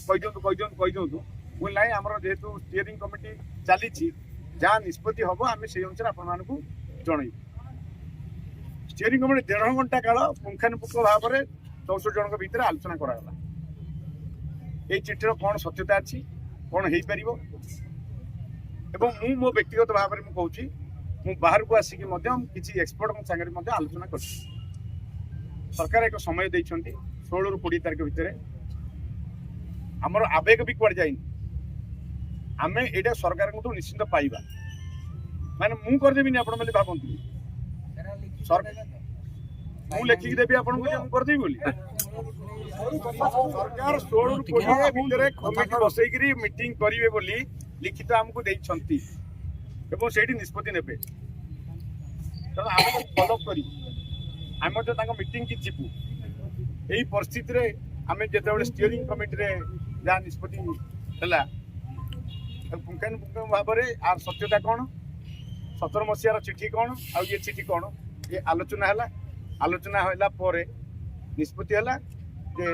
कहीदिंतु मुझे ना आम जेहेतु स्टीयरिंग कमिटी चली जहाँ निष्पत्ति हम आम से अनुसार आपको जन स्टीयरिंग कमिटी 1.5 घंटा काल पुंखानुपुंख भाव में 64 जन भितर आलोचना कराला ये चिठिर कौन सत्यता अच्छी कौन हो पार एवं मो व्यक्तिगत भाव में कहूँ मु बाहर को आसिक किसी एक्सपर्ट सागर आलोचना कर सरकार एक समय देते 16 ରୁ 20 तारीख भितर आमर आवेग भी कड़ जाए आम यहाँ सरकार को निश्चिंत पाइबा माने मु करदेवी आप भावती मु लेखिकी देवी आपको करदेवी बोली सरकार 16 ରୁ 20 भितर कमिटी बसईकरी मीटिंग करेंगे बोली लिखित आमको देइछंती एवं से निष्पत्ति ने तेणु आम फॉलो कर मीटिंग की जीवु यही परिस्थिति आम जो स्टीयरिंग कमिटी जहाँ निष्पत्ति है पुंखानुपुंख भाव में आर सत्यता कौन 17 मसीहार चिठी कौन आ ये चिठी कौन ये आलोचना है निष्पत्ति है जे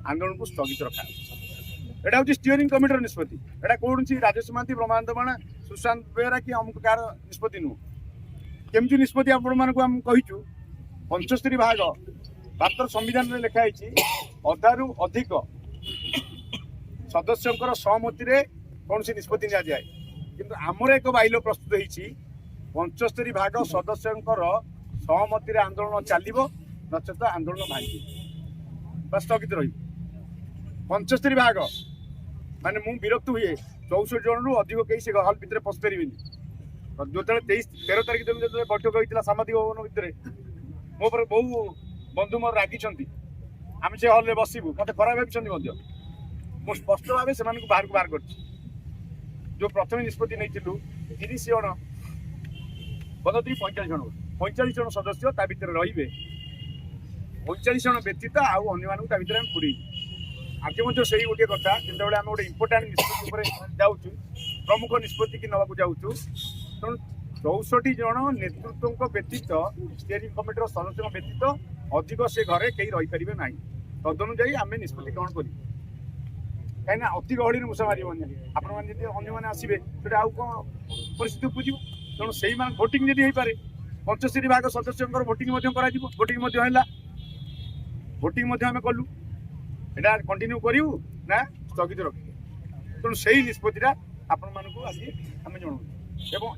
आंदोलन को स्थगित रखा एटा हूँ स्टीयरिंग कमिटी निष्पत्ति एटा कौन सी राजेश महांती ब्रह्मानंद बाणा सुशांत बेहरा कि अमुक कार निष्पत्ति नुह केमती निष्पत्ति आपण कहीचु 75 भाग भारत संविधान में लिखाई अधारू अधिक सदस्यों सहमति रे कौन सी निष्पत्ति नि जाए किंतु आमर एक बाइल प्रस्तुत होती 75 भाग सदस्यों सहमति आंदोलन चलो नचेत आंदोलन भांगी स्थगित रही 75 भाग माने मु विरक्त हुए 64 जन रु अधिक कई से हल भितर पशि पारे जो 13 तारीख दिन जो बैठक होता सामाजिक भवन भितर मो पर बहु बंधु मोर रागी आम से हल बसबू मत खराब भाई मुझे स्पष्ट भाव से बाहर को बाहर कर जो प्रथम निष्पत्ति नहीं 30 जन 45 जन सदस्य ता भीतर रे 45 जन व्यतीत आउ अन्य भितर आम पूरी आज से ही गोटे कथा जो आम गोटे इंपोर्टाट निष्पत्ति जाऊँ प्रमुख निष्पत्ति की नवा जाऊँ तेणु 64 जन नेतृत्व व्यतीत स्टीयरिंग कमिटी सदस्य व्यतीत अधिक से घरे कहीं रहीपर ना तदनुजाई आम निष्पत्ति ग्रहण कर कहीं अति गहली मूषा मारे आपने आसवे तो आउ कौन परिस्थिति उपजीव तेणु से भोटिंग जदि हो पारे 75 भाग सदस्यों भोटिंग भोटिंग आम कलु एटा कंटिन्यू करू ना स्थगित रखी तेणु से ही निष्पत्तिटा आपण मानक आज आम जनाऊँ एवं